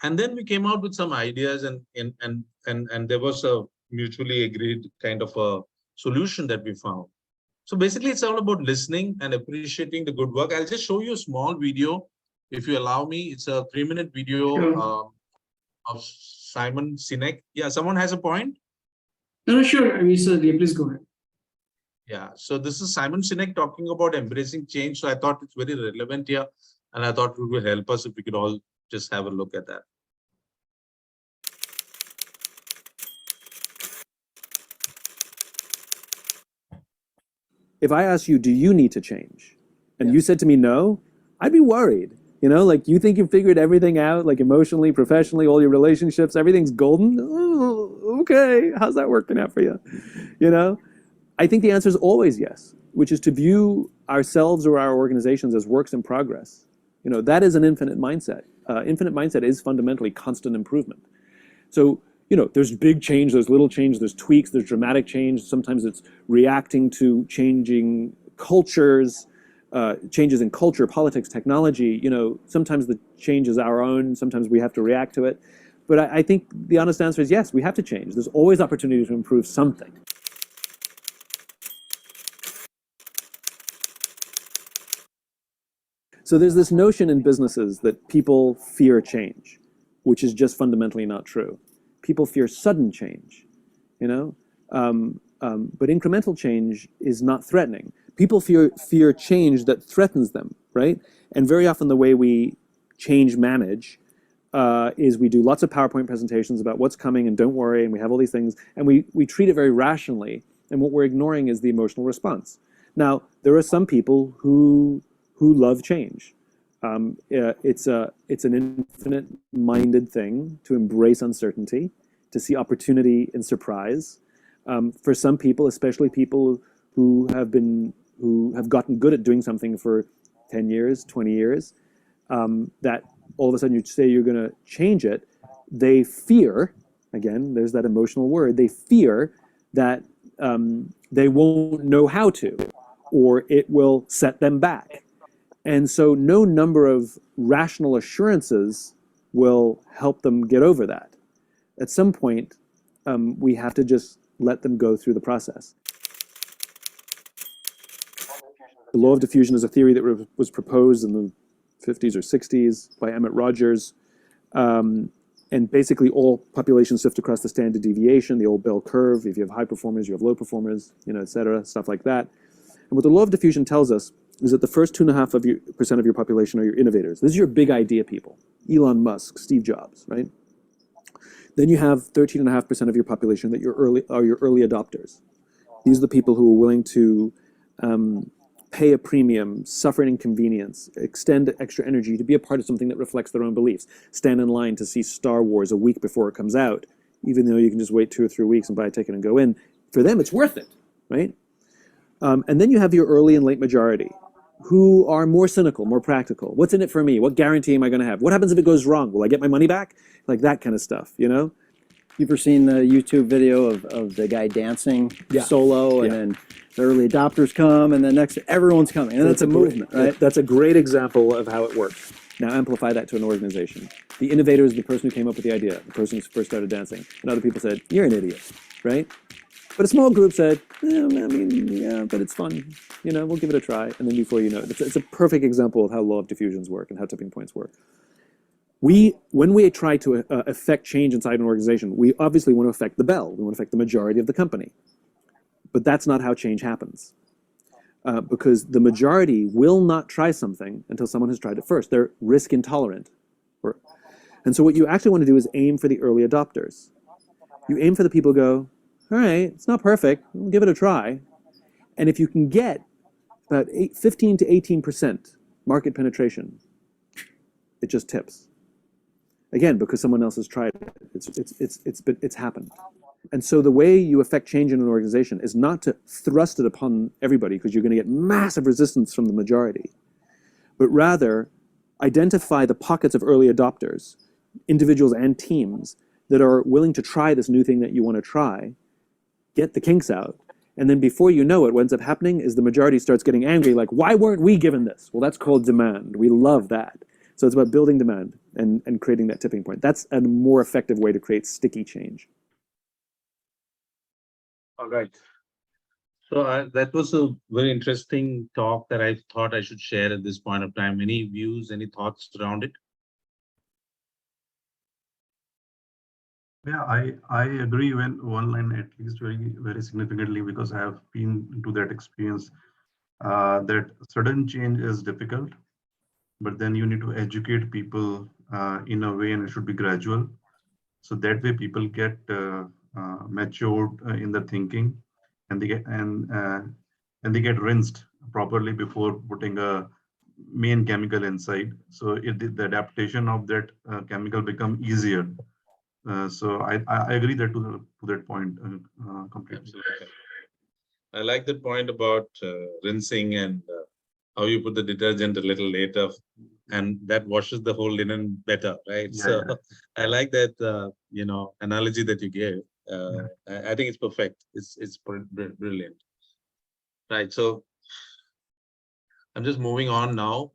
and then we came out with some ideas, and there was a mutually agreed kind of a solution that we found. So basically, it's all about listening and appreciating the good work. I'll just show you a small video, if you allow me. It's a 3-minute video. Sure. Of Simon Sinek. Yeah, someone has a point? No, sure. I mean, sir, please go ahead. Yeah, so this is Simon Sinek talking about embracing change. So I thought it's very relevant here, and I thought it would help us if we could all just have a look at that. If I asked you, do you need to change? And you said to me, no, I'd be worried. Like you think you've figured everything out, like emotionally, professionally, all your relationships, everything's golden. Oh, okay, how's that working out for you? I think the answer is always yes, which is to view ourselves or our organizations as works in progress. That is an infinite mindset. Infinite mindset is fundamentally constant improvement. So there's big change, there's little change, there's tweaks, there's dramatic change. Sometimes it's reacting to changing cultures, changes in culture, politics, technology. Sometimes the change is our own, sometimes we have to react to it. But I think the honest answer is yes, we have to change. There's always opportunity to improve something. So there's this notion in businesses that people fear change, which is just fundamentally not true. People fear sudden change, but incremental change is not threatening. People fear change that threatens them, right? And very often the way we change manage is we do lots of PowerPoint presentations about what's coming and don't worry, and we have all these things, and we treat it very rationally, and what we're ignoring is the emotional response. Now, there are some people who love change. It's an infinite-minded thing to embrace uncertainty, to see opportunity in surprise. For some people, especially people who have gotten good at doing something for 10 years, 20 years, that all of a sudden you say you're going to change it, they fear, again, there's that emotional word, they fear that they won't know how to, or it will set them back. And so no number of rational assurances will help them get over that. At some point, we have to just let them go through the process. The law of diffusion is a theory that was proposed in the 50s or 60s by Emmett Rogers. And basically all populations shift across the standard deviation, the old bell curve. If you have high performers, you have low performers, et cetera, stuff like that. And what the law of diffusion tells us is that the first 2.5% of your population are your innovators. This is your big idea people. Elon Musk, Steve Jobs, right? Then you have 13.5% of your population that are your early adopters. These are the people who are willing to pay a premium, suffer an inconvenience, extend extra energy to be a part of something that reflects their own beliefs. Stand in line to see Star Wars a week before it comes out, even though you can just wait 2 or 3 weeks and buy a ticket and go in. For them, it's worth it, right? And then you have your early and late majority, who are more cynical, more practical. What's in it for me? What guarantee am I going to have? What happens if it goes wrong? Will I get my money back? Like that kind of stuff, You ever seen the YouTube video of the guy dancing solo, and then the early adopters come, and then next everyone's coming, and that's a movement, right? That's a great example of how it works. Now amplify that to an organization. The innovator is the person who came up with the idea, the person who first started dancing, and other people said, "You're an idiot," right? But a small group said, but it's fun. We'll give it a try. And then before you know it, it's a perfect example of how law of diffusions work and how tipping points work. When we try to affect change inside an organization, we obviously want to affect the bell. We want to affect the majority of the company. But that's not how change happens. Because the majority will not try something until someone has tried it first. They're risk intolerant. And so what you actually want to do is aim for the early adopters. You aim for the people who go, all right, it's not perfect, we'll give it a try. And if you can get about 15 to 18% market penetration, it just tips. Again, because someone else has tried it. It's happened. And so the way you affect change in an organization is not to thrust it upon everybody, because you're going to get massive resistance from the majority, but rather identify the pockets of early adopters, individuals and teams, that are willing to try this new thing that you want to try, get the kinks out, and then before you know it, what ends up happening is the majority starts getting angry, like, why weren't we given this? Well, that's called demand. We love that. So it's about building demand and creating that tipping point. That's a more effective way to create sticky change. All right. So that was a very interesting talk that I thought I should share at this point of time. Any views, any thoughts around it? Yeah, I agree when one line at least very significantly, because I have been into that experience that sudden change is difficult, but then you need to educate people in a way, and it should be gradual. So that way people get matured in the thinking, and they get rinsed properly before putting a main chemical inside. So the adaptation of that chemical become easier. So I agree that to that point completely. Absolutely. I like the point about rinsing and how you put the detergent a little later and that washes the whole linen better, right? Yeah, So yeah. I like that, analogy that you gave. I think it's perfect. It's brilliant. Right. So I'm just moving on now.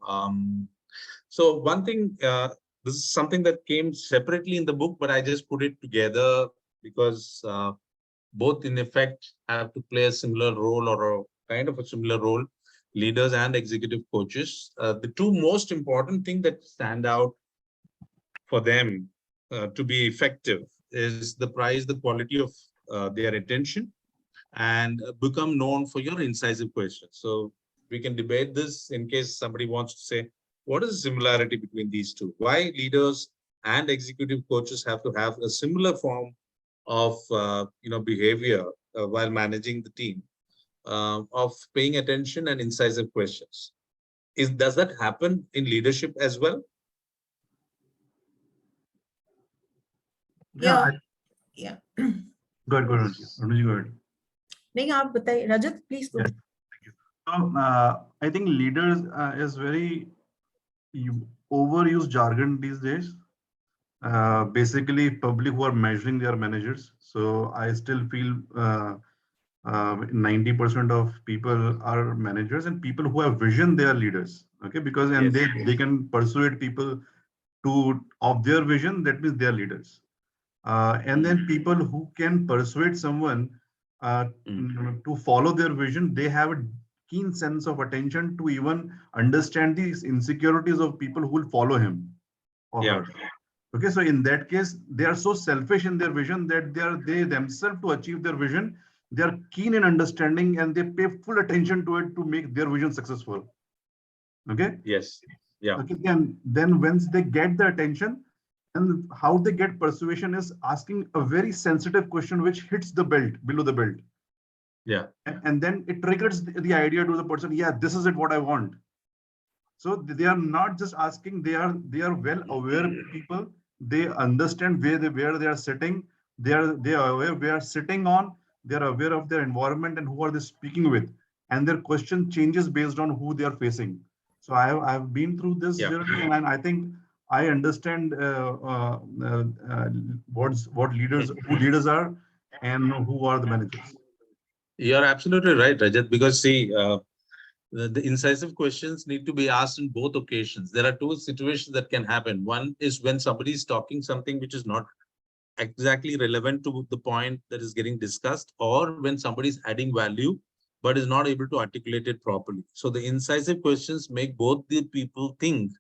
So one thing, this is something that came separately in the book, but I just put it together because both in effect have to play a similar role or a kind of a similar role, leaders and executive coaches. The two most important things that stand out for them to be effective is the quality of their attention, and become known for your incisive questions. So we can debate this in case somebody wants to say, what is the similarity between these two? Why leaders and executive coaches have to have a similar form of behavior while managing the team, of paying attention and incisive questions? Does that happen in leadership as well? Yeah. Yeah. Go ahead, Anuj, go ahead. नहीं आप बताइए रजत please Yeah. So I think leaders is very overused jargon these days. Basically, public who are measuring their managers. So I still feel 90% of people are managers, and people who have vision, they are leaders. Okay, because and they can persuade people of their vision. That means they are leaders. And then people who can persuade someone to follow their vision, they have a keen sense of attention to even understand these insecurities of people who will follow him or her. Okay, so in that case, they are so selfish in their vision that they themselves, to achieve their vision, they are keen in understanding and they pay full attention to it to make their vision successful. Okay. Yes. Yeah. Okay. Then once they get the attention, and how they get persuasion is asking a very sensitive question which hits the belt, below the belt. Yeah. And then it triggers the idea to the person, yeah, this is it what I want. So they are not just asking, they are well aware people. They understand where they are sitting. They are aware where they are sitting on. They are aware of their environment and who are they speaking with. And their question changes based on who they are facing. So I've been through this journey, and I think I understand what who leaders are and who are the managers. You're absolutely right, Rajat, because see, the incisive questions need to be asked in both occasions. There are two situations that can happen. One is when somebody is talking something which is not exactly relevant to the point that is getting discussed, or when somebody is adding value but is not able to articulate it properly. So the incisive questions make both the people think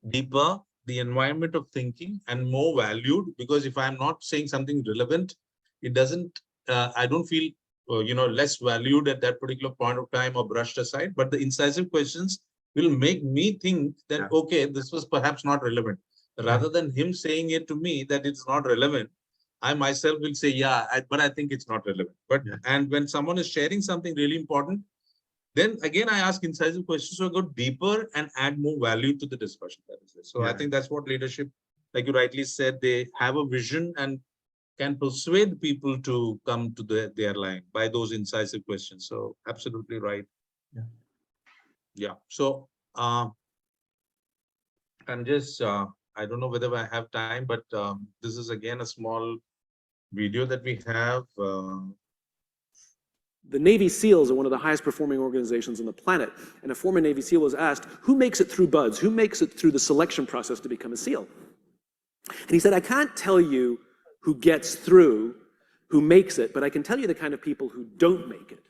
deeper, the environment of thinking, and more valued, because if I'm not saying something relevant, it doesn't, I don't feel less valued at that particular point of time or brushed aside. But the incisive questions will make me think that, okay, this was perhaps not relevant. Rather than him saying it to me that it's not relevant, I myself will say, but I think it's not relevant. But and when someone is sharing something really important, then again, I ask incisive questions, so I go deeper and add more value to the discussion that is there. So I think that's what leadership, like you rightly said, they have a vision and can persuade people to come to their line by those incisive questions. So absolutely right. Yeah. So I'm just, I don't know whether I have time, but this is again a small video that we have. The Navy SEALs are one of the highest performing organizations on the planet. And a former Navy SEAL was asked, who makes it through BUDS? Who makes it through the selection process to become a SEAL? And he said, I can't tell you who gets through, who makes it, but I can tell you the kind of people who don't make it.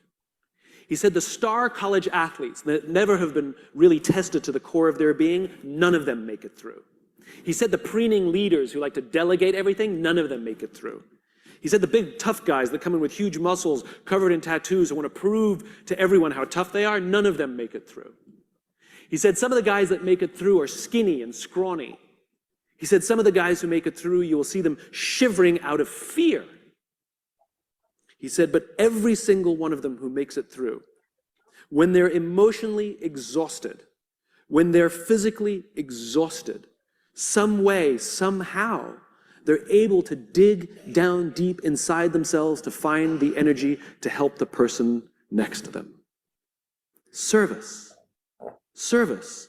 He said the star college athletes that never have been really tested to the core of their being, none of them make it through. He said the preening leaders who like to delegate everything, none of them make it through. He said the big tough guys that come in with huge muscles covered in tattoos and want to prove to everyone how tough they are, none of them make it through. He said some of the guys that make it through are skinny and scrawny. He said some of the guys who make it through, you will see them shivering out of fear. He said, but every single one of them who makes it through, when they're emotionally exhausted, when they're physically exhausted, some way, somehow, they're able to dig down deep inside themselves to find the energy to help the person next to them. Service. Service.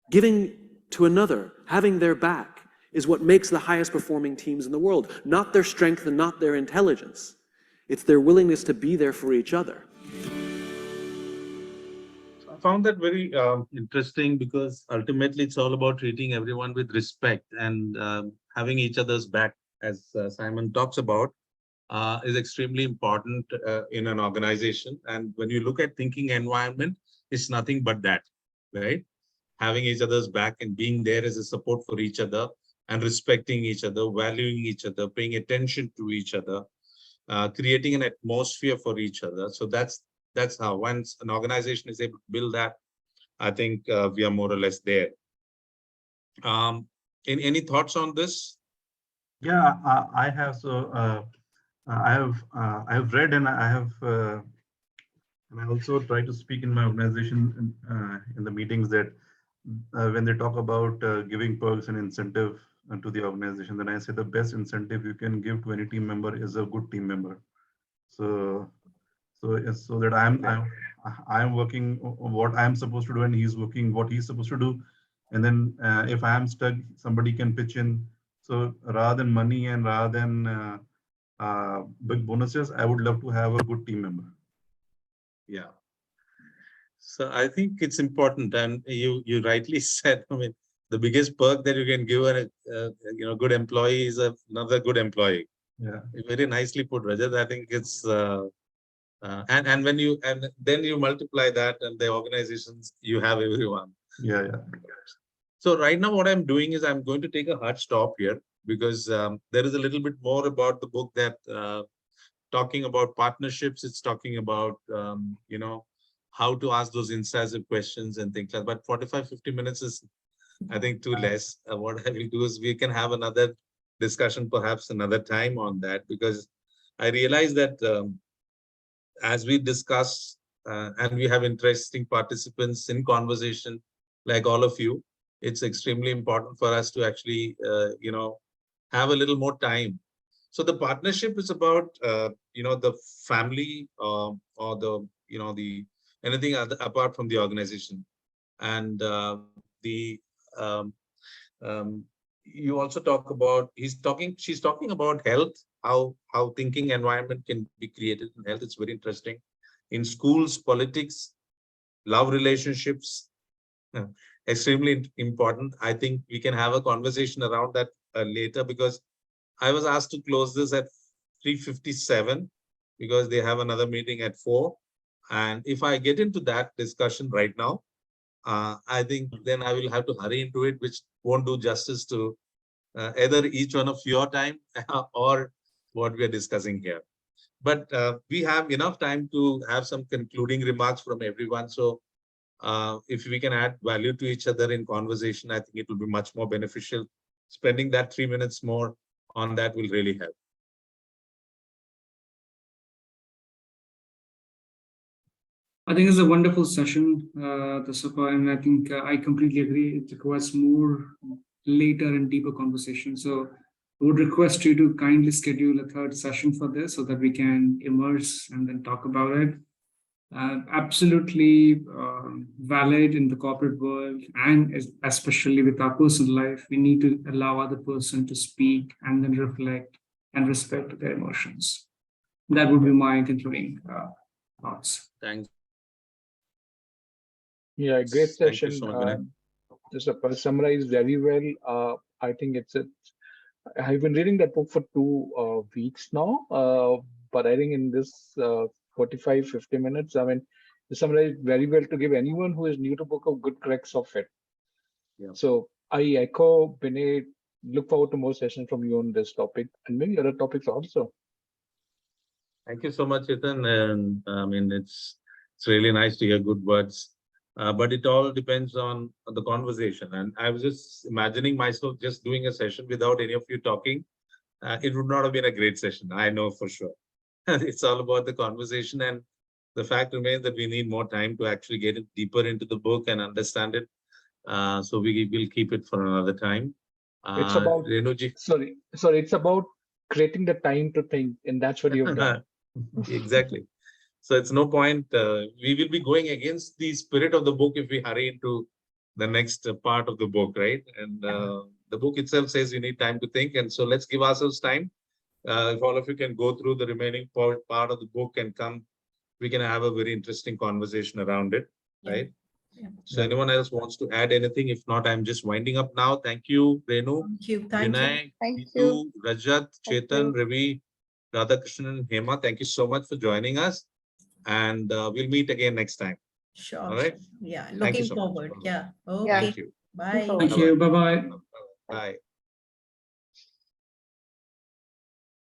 Giving to another, having their back, is what makes the highest performing teams in the world. Not their strength and not their intelligence. It's their willingness to be there for each other. I found that very interesting because ultimately it's all about treating everyone with respect and having each other's back, as Simon talks about, is extremely important in an organization. And when you look at thinking environment, it's nothing but that, right? Having each other's back and being there as a support for each other and respecting each other, valuing each other, paying attention to each other, creating an atmosphere for each other. So that's how, once an organization is able to build that, I think we are more or less there. Any thoughts on this? Yeah, I have. So I have read and I have, and I also try to speak in my organization in the meetings that when they talk about giving perks and incentive to the organization, then I say the best incentive you can give to any team member is a good team member. So that I'm working what I'm supposed to do and he's working what he's supposed to do. And then if I am stuck, somebody can pitch in. So rather than money and rather than big bonuses, I would love to have a good team member. Yeah. So I think it's important, and you rightly said, I mean, the biggest perk that you can give a good employee is another good employee. Yeah. Very nicely put, Rajat. I think it's and then you multiply that and the organizations, you have everyone. Yeah. So right now what I'm doing is I'm going to take a hard stop here because there is a little bit more about the book that talking about partnerships. It's talking about how to ask those incisive questions and things like that. But 45-50 minutes is, I think, too less. What I will do is we can have another discussion perhaps another time on that, because I realize that as we discuss and we have interesting participants in conversation like all of you, it's extremely important for us to actually have a little more time. So the partnership is about the family or the anything other apart from the organization. And you also talk about, she's talking about health, how thinking environment can be created in health. It's very interesting. In schools, politics, love relationships, extremely important. I think we can have a conversation around that later, because I was asked to close this at 3:57 because they have another meeting at 4. And if I get into that discussion right now, I think then I will have to hurry into it, which won't do justice to either each one of your time or what we are discussing here. But we have enough time to have some concluding remarks from everyone. So if we can add value to each other in conversation, I think it will be much more beneficial. Spending that 3 minutes more on that will really help. I think it's a wonderful session, Dasappa, and I think I completely agree. It requires more later and deeper conversation. So I would request you to kindly schedule a third session for this so that we can immerse and then talk about it. Absolutely valid in the corporate world, and especially with our personal life, we need to allow other person to speak and then reflect and respect their emotions. That would be my concluding thoughts. Thanks. Yeah, great session. So Summarized very well. I think I've been reading that book for 2 weeks now, but I think in this 45-50 minutes, I mean, you summarized very well to give anyone who is new to book a good crux of it. Yeah. So I echo Binay, look forward to more sessions from you on this topic and maybe other topics also. Thank you so much, Ethan. And I mean, it's really nice to hear good words. But it all depends on the conversation. And I was just imagining myself just doing a session without any of you talking. It would not have been a great session, I know for sure. It's all about the conversation, and the fact remains that we need more time to actually get deeper into the book and understand it. So we will keep it for another time. It's about sorry, it's about creating the time to think, and that's what you've done. Exactly. So it's no point. We will be going against the spirit of the book if we hurry into the next part of the book, right? And the book itself says you need time to think. And so let's give ourselves time. If all of you can go through the remaining part of the book and come, we can have a very interesting conversation around it, right? Yeah. So anyone else wants to add anything? If not, I'm just winding up now. Thank you, Renu, Thank you. Thank you. Vinay, Thank Neetu, you. Rajat, Thank Chetan, you. Ravi, Radhakrishnan, and Hema. Thank you so much for joining us. And we'll meet again next time. Sure. All right. Yeah. Thank you Looking so much. forward. Yeah. Okay. Yeah. Thank you. Bye. Thank you. Bye-bye. Bye.